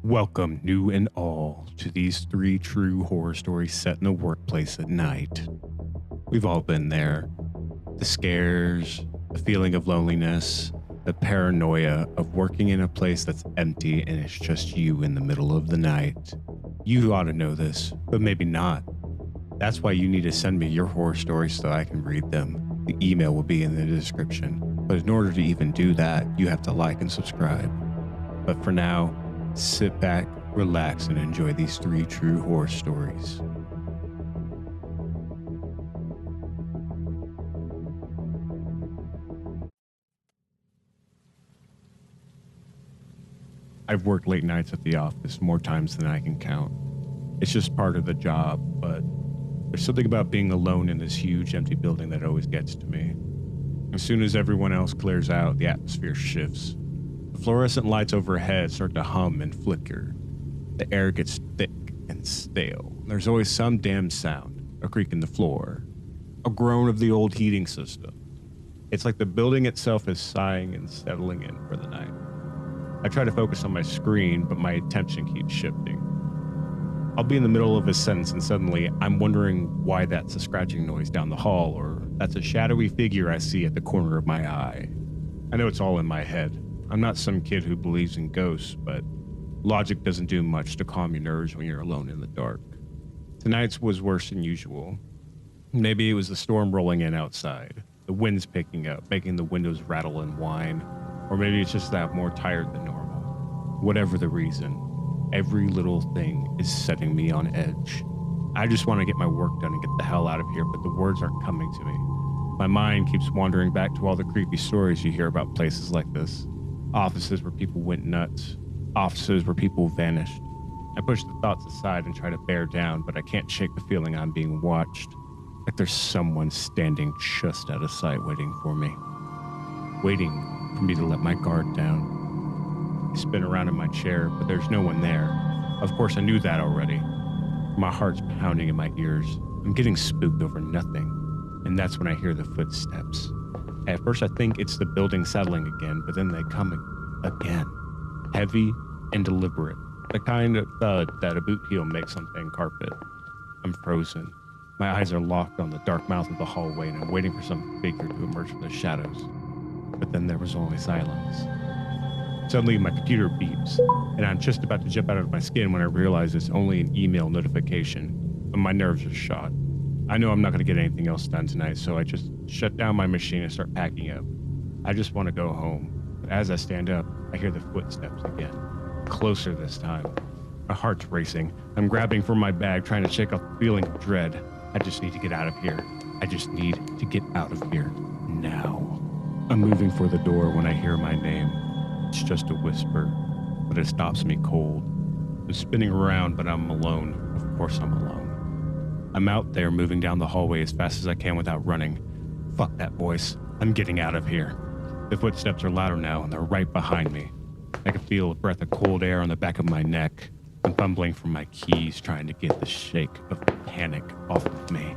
Welcome, new and all, to these three true horror stories set in a workplace at night. We've all been there. The scares, the feeling of loneliness, the paranoia of working in a place that's empty and it's just you in the middle of the night. You ought to know this, but maybe not. That's why you need to send me your horror stories so I can read them. The email will be in the description. But in order to even do that, you have to like and subscribe. But for now, sit back, relax, and enjoy these three true horror stories. I've worked late nights at the office more times than I can count. It's just part of the job, but there's something about being alone in this huge empty building that always gets to me. As soon as everyone else clears out, the atmosphere shifts. The fluorescent lights overhead start to hum and flicker. The air gets thick and stale. There's always some damn sound, a creak in the floor, a groan of the old heating system. It's like the building itself is sighing and settling in for the night. I try to focus on my screen, but my attention keeps shifting. I'll be in the middle of a sentence and suddenly I'm wondering why that's a scratching noise down the hall, or that's a shadowy figure I see at the corner of my eye. I know it's all in my head. I'm not some kid who believes in ghosts, but logic doesn't do much to calm your nerves when you're alone in the dark. Tonight's was worse than usual. Maybe it was the storm rolling in outside, the wind's picking up, making the windows rattle and whine, or maybe it's just that I'm more tired than normal. Whatever the reason, every little thing is setting me on edge. I just want to get my work done and get the hell out of here, but the words aren't coming to me. My mind keeps wandering back to all the creepy stories you hear about places like this. Offices where people went nuts. Offices where people vanished. I push the thoughts aside and try to bear down, but I can't shake the feeling I'm being watched. Like there's someone standing just out of sight waiting for me. Waiting for me to let my guard down. I spin around in my chair, but there's no one there. Of course, I knew that already. My heart's pounding in my ears. I'm getting spooked over nothing. And that's when I hear the footsteps. At first, I think it's the building settling again, but then they come again. Heavy and deliberate. The kind of thud that a boot heel makes on thin carpet. I'm frozen. My eyes are locked on the dark mouth of the hallway, and I'm waiting for some figure to emerge from the shadows. But then there was only silence. Suddenly, my computer beeps, and I'm just about to jump out of my skin when I realize it's only an email notification, but my nerves are shot. I know I'm not going to get anything else done tonight, so I just shut down my machine and start packing up. I just want to go home. But as I stand up, I hear the footsteps again. Closer this time. My heart's racing. I'm grabbing for my bag, trying to shake off the feeling of dread. I just need to get out of here. I just need to get out of here. Now. I'm moving for the door when I hear my name. It's just a whisper, but it stops me cold. I'm spinning around, but I'm alone. Of course I'm alone. I'm out there moving down the hallway as fast as I can without running. Fuck that voice. I'm getting out of here. The footsteps are louder now, and they're right behind me. I can feel a breath of cold air on the back of my neck. I'm fumbling for my keys, trying to get the shake of panic off of me.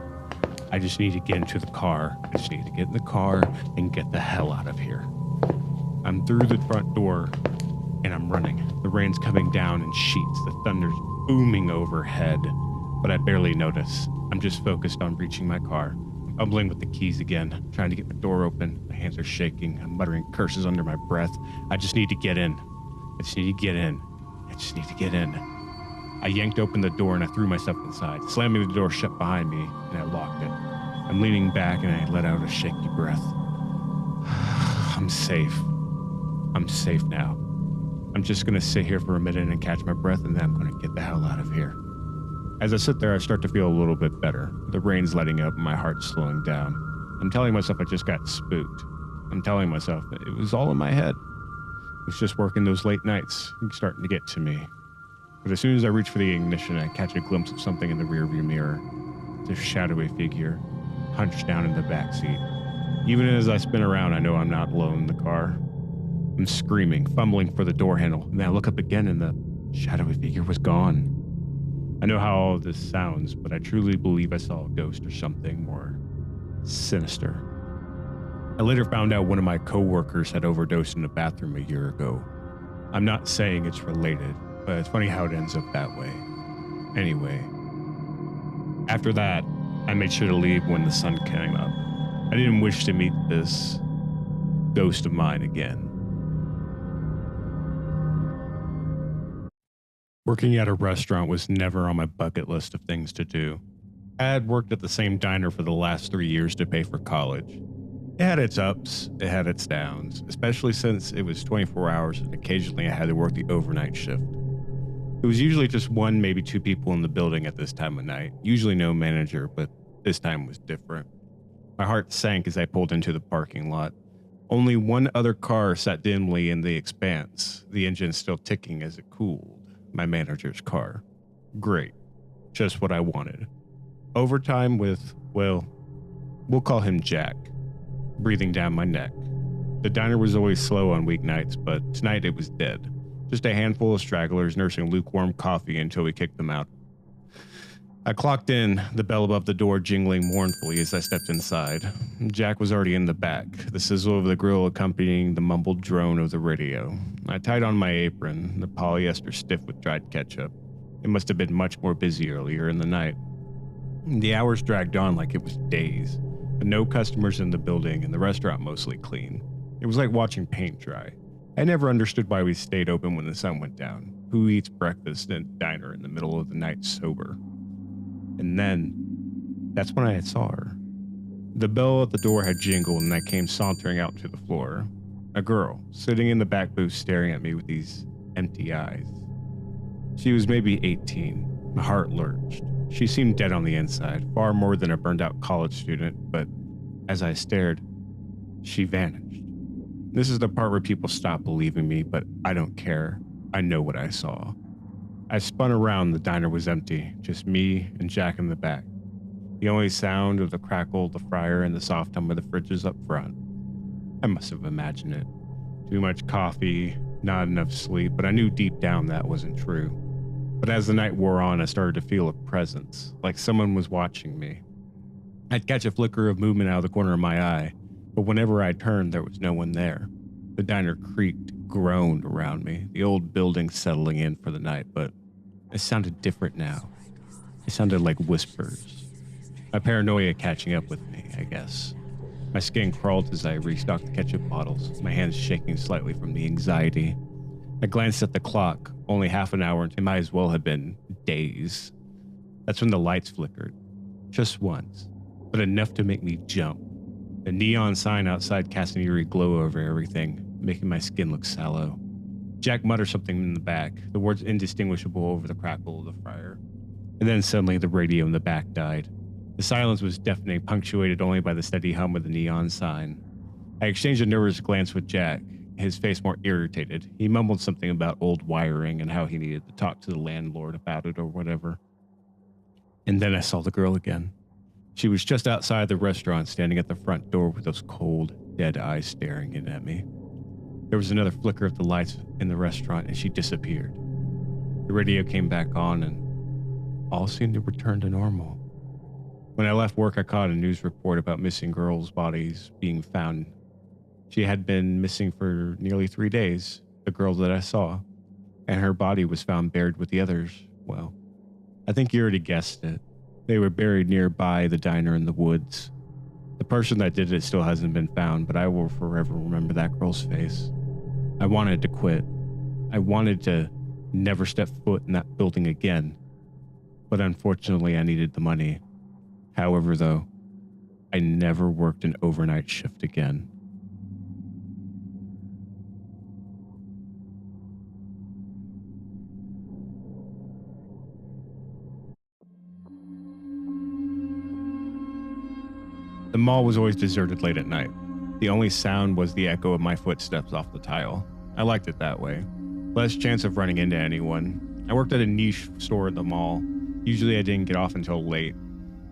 I just need to get into the car. I just need to get in the car and get the hell out of here. I'm through the front door, and I'm running. The rain's coming down in sheets. The thunder's booming overhead. But I barely notice. I'm just focused on reaching my car. I'm fumbling with the keys again, trying to get the door open. My hands are shaking. I'm muttering curses under my breath. I just need to get in. I just need to get in. I just need to get in. I yanked open the door and I threw myself inside, slamming the door shut behind me, and I locked it. I'm leaning back and I let out a shaky breath. I'm safe. I'm safe now. I'm just going to sit here for a minute and catch my breath, and then I'm going to get the hell out of here. As I sit there, I start to feel a little bit better. The rain's letting up and my heart's slowing down. I'm telling myself I just got spooked. I'm telling myself that it was all in my head. It was just working those late nights, starting to get to me. But as soon as I reach for the ignition, I catch a glimpse of something in the rearview mirror. It's a shadowy figure, hunched down in the back seat. Even as I spin around, I know I'm not alone in the car. I'm screaming, fumbling for the door handle, and then I look up again and the shadowy figure was gone. I know how all of this sounds, but I truly believe I saw a ghost or something more sinister. I later found out one of my coworkers had overdosed in a bathroom a year ago. I'm not saying it's related, but but it's funny how it ends up that way. Anyway, after that, I made sure to leave when the sun came up. I didn't wish to meet this ghost of mine again. Working at a restaurant was never on my bucket list of things to do. I had worked at the same diner for the last 3 years to pay for college. It had its ups, it had its downs, especially since it was 24 hours and occasionally I had to work the overnight shift. It was usually just one, maybe two people in the building at this time of night, usually no manager, but this time was different. My heart sank as I pulled into the parking lot. Only one other car sat dimly in the expanse, the engine still ticking as it cooled. My manager's car. Great. Just what I wanted. Overtime with, well, we'll call him Jack, breathing down my neck. The diner was always slow on weeknights, but tonight it was dead. Just a handful of stragglers nursing lukewarm coffee until we kicked them out. I clocked in, the bell above the door jingling mournfully as I stepped inside. Jack was already in the back, the sizzle of the grill accompanying the mumbled drone of the radio. I tied on my apron, the polyester stiff with dried ketchup. It must have been much more busy earlier in the night. The hours dragged on like it was days, but no customers in the building and the restaurant mostly clean. It was like watching paint dry. I never understood why we stayed open when the sun went down. Who eats breakfast in a diner in the middle of the night sober? And then, that's when I saw her. The bell at the door had jingled and I came sauntering out to the floor. A girl, sitting in the back booth staring at me with these empty eyes. She was maybe 18. My heart lurched. She seemed dead on the inside, far more than a burned-out college student, but as I stared, she vanished. This is the part where people stop believing me, but I don't care. I know what I saw. I spun around, the diner was empty, just me and Jack in the back. The only sound of the crackle of the fryer and the soft hum of the fridges up front. I must have imagined it. Too much coffee, not enough sleep, but I knew deep down that wasn't true. But as the night wore on, I started to feel a presence, like someone was watching me. I'd catch a flicker of movement out of the corner of my eye, but whenever I turned, there was no one there. The diner creaked, groaned around me, the old building settling in for the night, but it sounded different now. It sounded like whispers. My paranoia catching up with me, I guess. My skin crawled as I restocked the ketchup bottles, my hands shaking slightly from the anxiety. I glanced at the clock, only half an hour, and it might as well have been days. That's when the lights flickered. Just once, but enough to make me jump. The neon sign outside cast an eerie glow over everything, making my skin look sallow. Jack muttered something in the back, the words indistinguishable over the crackle of the fryer. And then suddenly the radio in the back died. The silence was deafening, punctuated only by the steady hum of the neon sign. I exchanged a nervous glance with Jack, his face more irritated. He mumbled something about old wiring and how he needed to talk to the landlord about it or whatever. And then I saw the girl again. She was just outside the restaurant, standing at the front door with those cold, dead eyes staring in at me. There was another flicker of the lights in the restaurant and she disappeared. The radio came back on and all seemed to return to normal. When I left work, I caught a news report about missing girls' bodies being found. She had been missing for nearly 3 days, the girl that I saw, and her body was found buried with the others. Well, I think you already guessed it. They were buried nearby the diner in the woods. The person that did it still hasn't been found, but I will forever remember that girl's face. I wanted to quit. I wanted to never step foot in that building again. But unfortunately, I needed the money. However, though, I never worked an overnight shift again. The mall was always deserted late at night. The only sound was the echo of my footsteps off the tile. I liked it that way. Less chance of running into anyone. I worked at a niche store at the mall. Usually I didn't get off until late.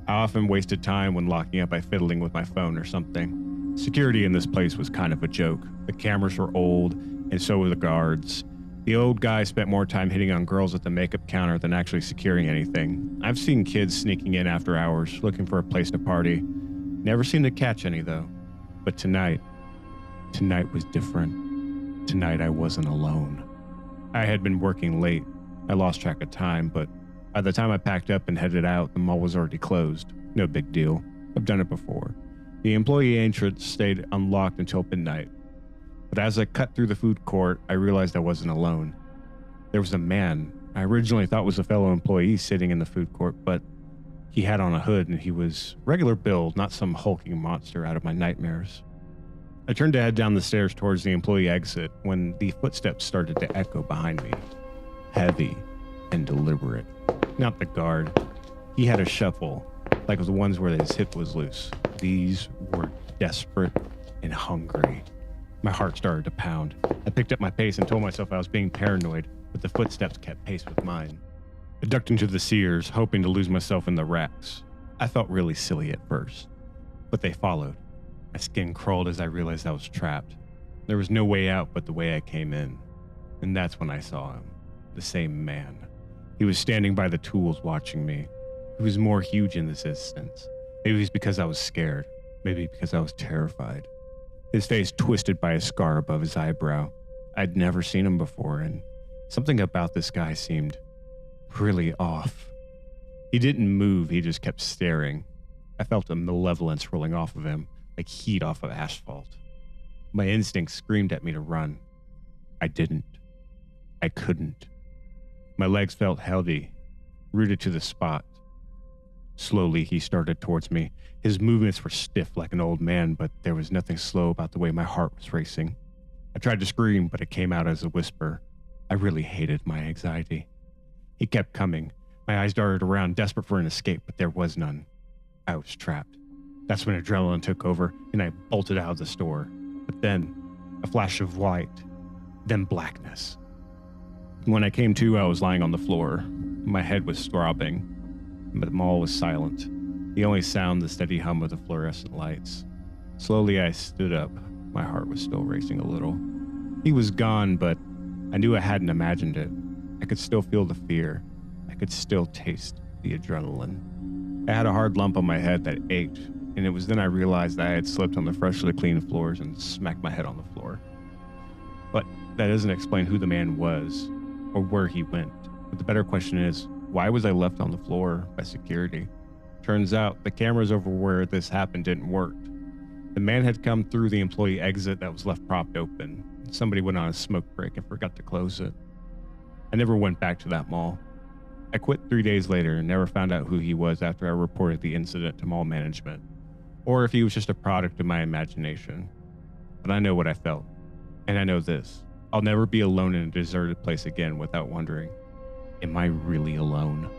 I often wasted time when locking up by fiddling with my phone or something. Security in this place was kind of a joke. The cameras were old, and so were the guards. The old guy spent more time hitting on girls at the makeup counter than actually securing anything. I've seen kids sneaking in after hours, looking for a place to party. Never seemed to catch any, though. But tonight was different. Tonight I wasn't alone. I had been working late, I lost track of time, but by the time I packed up and headed out, the mall was already closed. No big deal. I've done it before. The employee entrance stayed unlocked until midnight. But as I cut through the food court, I realized I wasn't alone. There was a man I originally thought was a fellow employee sitting in the food court, but he had on a hood and he was regular build, not some hulking monster out of my nightmares. I turned to head down the stairs towards the employee exit when the footsteps started to echo behind me. Heavy and deliberate. Not the guard. He had a shuffle, like the ones where his hip was loose. These were desperate and hungry. My heart started to pound. I picked up my pace and told myself I was being paranoid, but the footsteps kept pace with mine. I ducked into the Sears, hoping to lose myself in the racks. I felt really silly at first, but they followed. My skin crawled as I realized I was trapped. There was no way out but the way I came in. And that's when I saw him. The same man. He was standing by the tools watching me. He was more huge in this instance. Maybe it's because I was scared. Maybe because I was terrified. His face twisted by a scar above his eyebrow. I'd never seen him before, and something about this guy seemed really off. He didn't move, he just kept staring. I felt a malevolence rolling off of him, like heat off of asphalt. My instinct screamed at me to run. I didn't. I couldn't. My legs felt heavy, rooted to the spot. Slowly, he started towards me. His movements were stiff like an old man, but there was nothing slow about the way my heart was racing. I tried to scream, but it came out as a whisper. I really hated my anxiety. He kept coming. My eyes darted around, desperate for an escape, but there was none. I was trapped. That's when adrenaline took over, and I bolted out of the store. But then, a flash of white, then blackness. When I came to, I was lying on the floor. My head was throbbing, but the mall was silent. The only sound, the steady hum of the fluorescent lights. Slowly, I stood up. My heart was still racing a little. He was gone, but I knew I hadn't imagined it. I could still feel the fear. I could still taste the adrenaline. I had a hard lump on my head that ached, and it was then I realized that I had slipped on the freshly cleaned floors and smacked my head on the floor. But that doesn't explain who the man was or where he went. But the better question is, why was I left on the floor by security? Turns out the cameras over where this happened didn't work. The man had come through the employee exit that was left propped open. Somebody went on a smoke break and forgot to close it. I never went back to that mall. I quit 3 days later and never found out who he was after I reported the incident to mall management, or if he was just a product of my imagination. But I know what I felt, and I know this. I'll never be alone in a deserted place again without wondering, am I really alone?